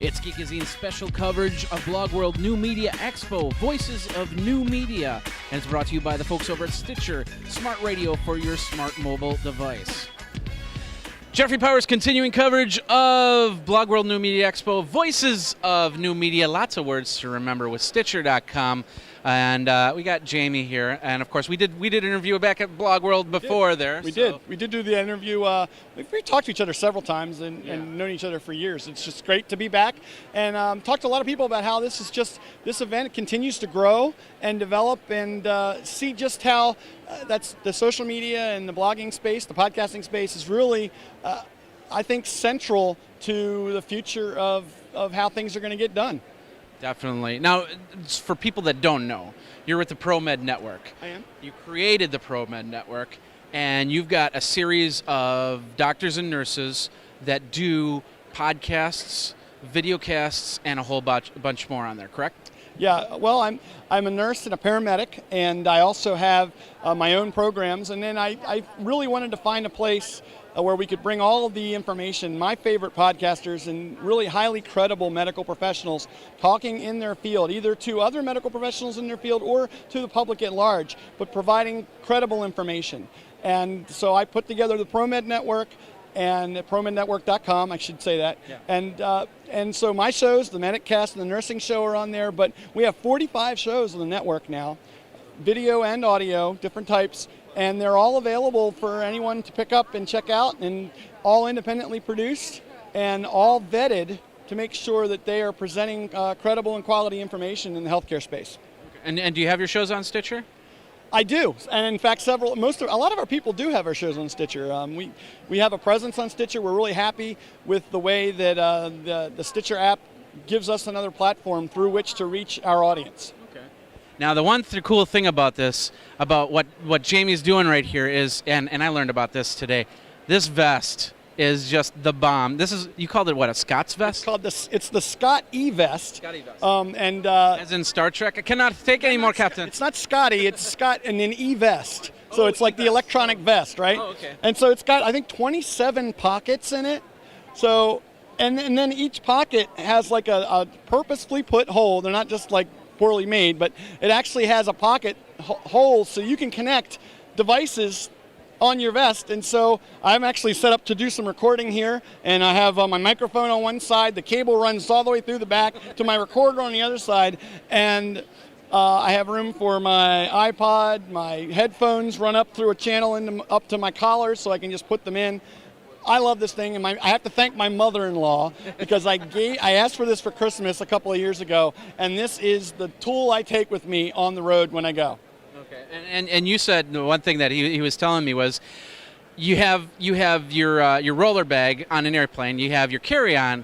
It's Geekazine special coverage of Blog World New Media Expo, Voices of New Media, and it's brought to you by the folks over at Stitcher, smart radio for your smart mobile device. Jeffrey Powers continuing coverage of Blog World New Media Expo, Voices of New Media, lots of words to remember with Stitcher.com. And we got Jamie here, and of course we did an interview back at Blog World before there. We did do the interview. We've talked to each other several times and known each other for years. It's just great to be back and talked to a lot of people about how this event continues to grow and develop, and see just how that's the social media and the blogging space, the podcasting space is really, I think, central to the future of how things are going to get done. Definitely. Now, for people that don't know, you're with the ProMed Network. I am. You created the ProMed Network, and you've got a series of doctors and nurses that do podcasts, videocasts, and a whole bunch more on there, correct? Yeah, well, I'm a nurse and a paramedic, and I also have my own programs, and then I really wanted to find a place where we could bring all of the information, my favorite podcasters and really highly credible medical professionals talking in their field, either to other medical professionals in their field or to the public at large, but providing credible information. And so I put together the ProMed Network and ProMedNetwork.com, I should say that. Yeah. And so my shows, the MedicCast and the Nursing Show, are on there, but we have 45 shows on the network now, video and audio, different types, and they're all available for anyone to pick up and check out, and all independently produced and all vetted to make sure that they are presenting credible and quality information in the healthcare space. And do you have your shows on Stitcher? I do, and in fact, a lot of our people do have our shows on Stitcher. We have a presence on Stitcher. We're really happy with the way that the Stitcher app gives us another platform through which to reach our audience. Now, the one cool thing about this, about what Jamie's doing right here is, and I learned about this today, this vest is just the bomb. This is, you called it what, a Scott's vest? It's the Scott E-Vest. Scott E-Vest. As in Star Trek? I cannot take any more, Captain. It's not Scotty, it's Scott and then E-Vest. So it's like the electronic vest, right? Oh, okay. And so it's got, I think, 27 pockets in it. So, and then each pocket has like a purposefully put hole. They're not just like poorly made, but it actually has a pocket hole so you can connect devices on your vest. And so I'm actually set up to do some recording here, and I have my microphone on one side, the cable runs all the way through the back to my recorder on the other side, and I have room for my iPod, my headphones run up through a channel up to my collar so I can just put them in. I love this thing, and I have to thank my mother-in-law because I asked for this for Christmas a couple of years ago, and this is the tool I take with me on the road when I go. Okay, and you said the one thing that he was telling me was you have your roller bag on an airplane, you have your carry-on.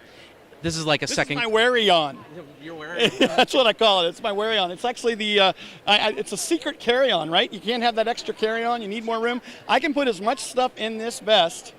This is like a second. This is my weary-on. Your weary-on. That's what I call it. It's my weary-on. It's actually it's a secret carry-on, right? You can't have that extra carry-on. You need more room. I can put as much stuff in this vest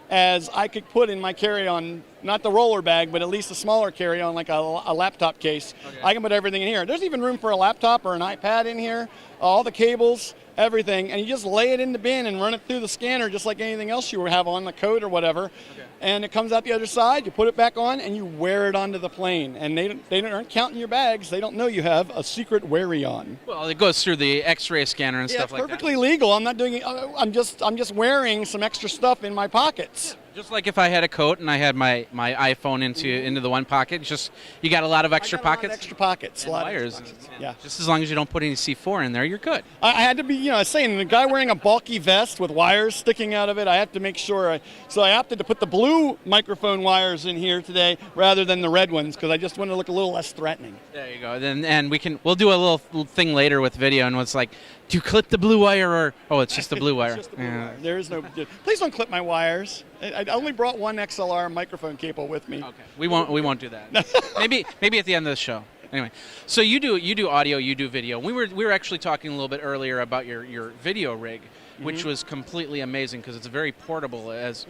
as I could put in my carry-on, not the roller bag, but at least a smaller carry-on, like a laptop case. Okay. I can put everything in here. There's even room for a laptop or an iPad in here, all the cables, everything, and you just lay it in the bin and run it through the scanner just like anything else you have on the coat or whatever. Okay. And it comes out the other side, you put it back on, and you wear it onto the plane. And they aren't counting your bags. They don't know you have a secret weary-on. Well, it goes through the X-ray scanner and stuff like that. Yeah, it's perfectly legal. I'm not doing it. I'm just wearing some extra stuff in my pockets. Just like if I had a coat and I had my iPhone into the one pocket, just you got a lot of extra pockets. Extra pockets, and wires. Yeah. Just as long as you don't put any C4 in there, you're good. I had to be, saying the guy wearing a bulky vest with wires sticking out of it. I have to make sure. So I opted to put the blue microphone wires in here today rather than the red ones because I just wanted to look a little less threatening. There you go. And we'll do a little thing later with video, and it's like, do you clip the blue wire or it's just the blue wire? It's just the blue wire. There is no. Please don't clip my wires. I only brought one XLR microphone cable with me. Okay. We won't do that. maybe at the end of the show. Anyway, so you do audio, you do video. We were actually talking a little bit earlier about your video rig, which was completely amazing because it's very portable as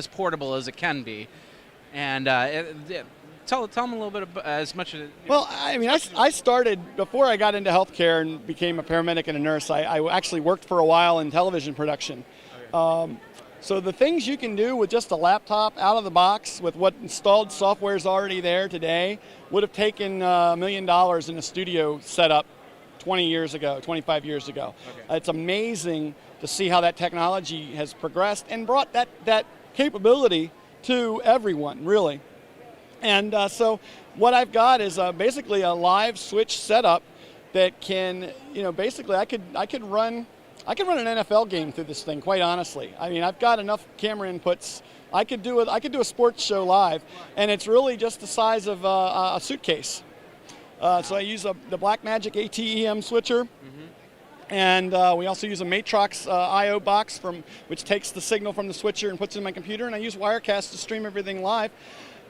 portable as it can be. And tell them a little bit about as much as. Well, I mean, I started before I got into healthcare and became a paramedic and a nurse. I actually worked for a while in television production. Okay. So the things you can do with just a laptop out of the box with what installed software is already there today would have taken $1 million in a studio setup 20 years ago, 25 years ago. Okay. It's amazing to see how that technology has progressed and brought that capability to everyone, really. And so what I've got is basically a live switch setup that can, basically I could run an NFL game through this thing, quite honestly. I mean, I've got enough camera inputs. I could do a sports show live, and it's really just the size of a suitcase. So I use the Blackmagic ATEM switcher, and we also use a Matrox I/O box which takes the signal from the switcher and puts it in my computer, and I use Wirecast to stream everything live,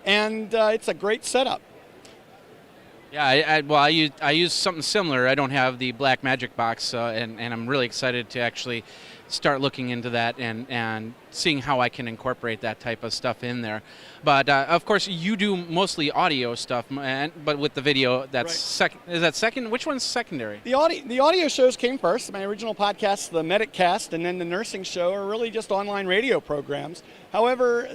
and it's a great setup. Yeah, I use something similar. I don't have the Blackmagic box, and I'm really excited to actually start looking into that and seeing how I can incorporate that type of stuff in there. But of course, you do mostly audio stuff, but with the video, that's second. Is that second? Which one's secondary? The audio shows came first. My original podcasts, the Medic Cast, and then the Nursing Show, are really just online radio programs. However,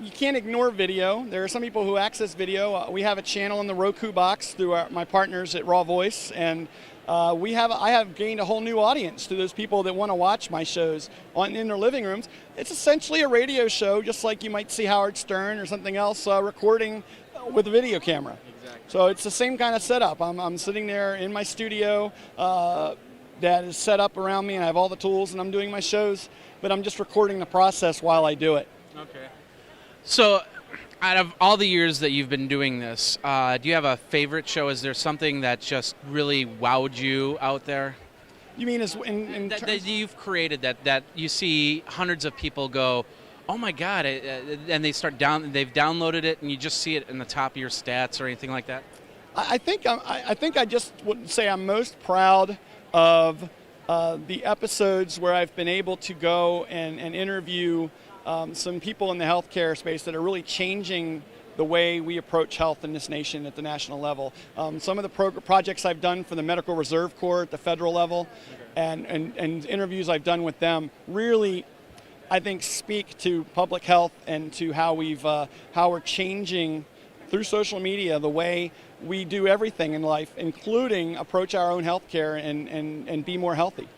you can't ignore video. There are some people who access video. We have a channel in the Roku box through my partners at Raw Voice, and I have gained a whole new audience to those people that want to watch my shows in their living rooms. It's essentially a radio show, just like you might see Howard Stern or something else recording with a video camera. Exactly. So it's the same kind of setup. I'm sitting there in my studio that is set up around me, and I have all the tools, and I'm doing my shows, but I'm just recording the process while I do it. Okay. So, out of all the years that you've been doing this, do you have a favorite show? Is there something that just really wowed you out there? You mean that you've created that you see hundreds of people go, oh my God, and they've downloaded it, and you just see it in the top of your stats or anything like that? I think I just would say I'm most proud of the episodes where I've been able to go and interview some people in the healthcare space that are really changing the way we approach health in this nation at the national level. Some of the projects I've done for the Medical Reserve Corps at the federal level, and interviews I've done with them really, I think, speak to public health and to how we're changing through social media the way we do everything in life, including approach our own healthcare and be more healthy.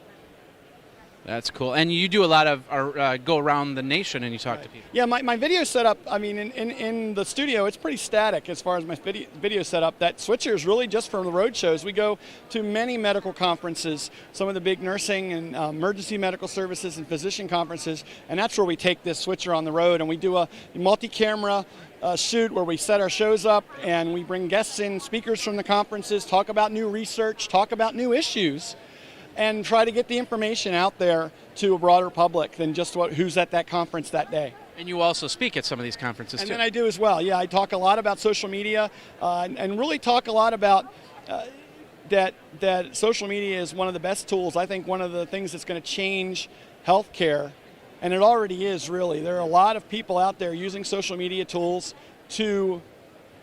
That's cool. And you do a lot of go around the nation and you talk to people. Yeah, my video setup, I mean, in the studio, it's pretty static as far as my video setup. That switcher is really just for the road shows. We go to many medical conferences, some of the big nursing and emergency medical services and physician conferences, and that's where we take this switcher on the road, and we do a multi-camera shoot where we set our shows up and we bring guests in, speakers from the conferences, talk about new research, talk about new issues, and try to get the information out there to a broader public than just who's at that conference that day. And you also speak at some of these conferences, too. And then I do as well. Yeah, I talk a lot about social media and really talk a lot about that social media is one of the best tools. I think one of the things that's going to change healthcare, and it already is really. There are a lot of people out there using social media tools to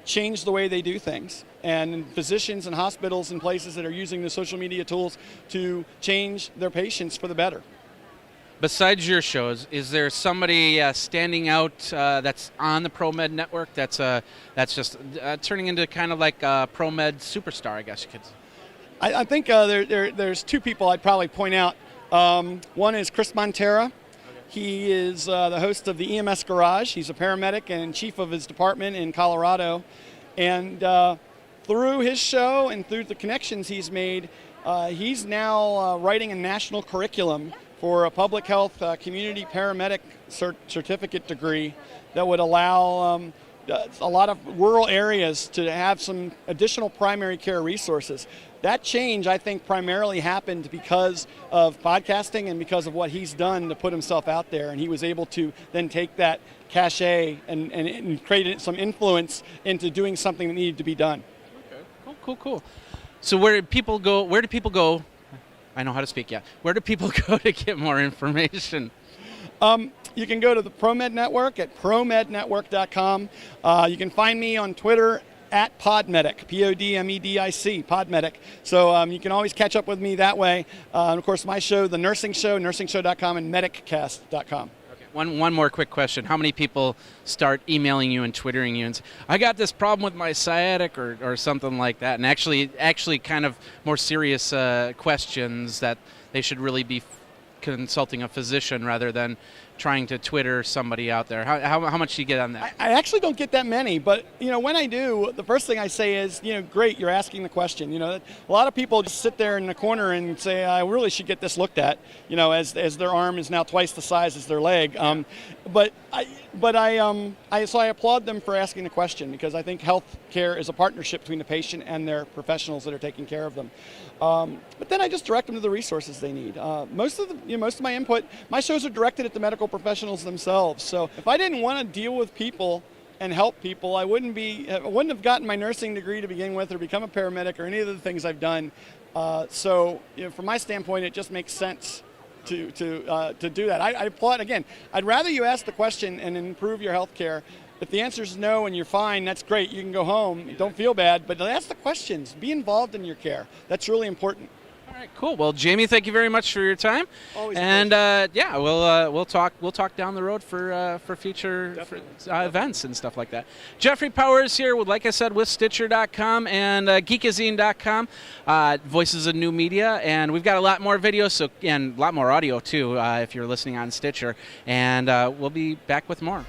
change the way they do things. And physicians and hospitals and places that are using the social media tools to change their patients for the better. Besides your shows, is there somebody standing out that's on the ProMed network that's just turning into kind of like a ProMed superstar, I guess you could say? I think there's two people I'd probably point out. One is Chris Montera. He is the host of the EMS Garage. He's a paramedic and chief of his department in Colorado. And through his show and through the connections he's made, he's now writing a national curriculum for a public health community paramedic certificate degree that would allow a lot of rural areas to have some additional primary care resources. That change, I think, primarily happened because of podcasting and because of what he's done to put himself out there. And he was able to then take that cachet and create some influence into doing something that needed to be done. Okay, cool. So where do people go? I know how to speak, yeah. Where do people go to get more information? You can go to the ProMed Network at promednetwork.com. You can find me on Twitter at Podmedic, Podmedic, Podmedic. So you can always catch up with me that way. And of course, my show, The Nursing Show, nursingshow.com, and mediccast.com. One more quick question. How many people start emailing you and twittering you and say, I got this problem with my sciatic or something like that, and actually kind of more serious questions that they should really be consulting a physician rather than trying to Twitter somebody out there? How much do you get on that? I actually don't get that many, but when I do, the first thing I say is, great, you're asking the question. A lot of people just sit there in the corner and say, I really should get this looked at, as their arm is now twice the size as their leg. So I applaud them for asking the question, because I think health care is a partnership between the patient and their professionals that are taking care of them. But then I just direct them to the resources they need. Most of my input, my shows are directed at the medical professionals themselves. So if I didn't want to deal with people and help people, I wouldn't have gotten my nursing degree to begin with, or become a paramedic, or any of the things I've done. So from my standpoint, it just makes sense to do that. I applaud. Again, I'd rather you ask the question and improve your health care. If the answer is no and you're fine, that's great. You can go home. Don't feel bad, but ask the questions. Be involved in your care. That's really important. All right, cool. Well, Jamie, thank you very much for your time. Always. And we'll talk down the road for future events and stuff like that. Jeffrey Powers here, like I said, with Stitcher.com and Geekazine.com, Voices of New Media, and we've got a lot more videos and a lot more audio too if you're listening on Stitcher, and we'll be back with more.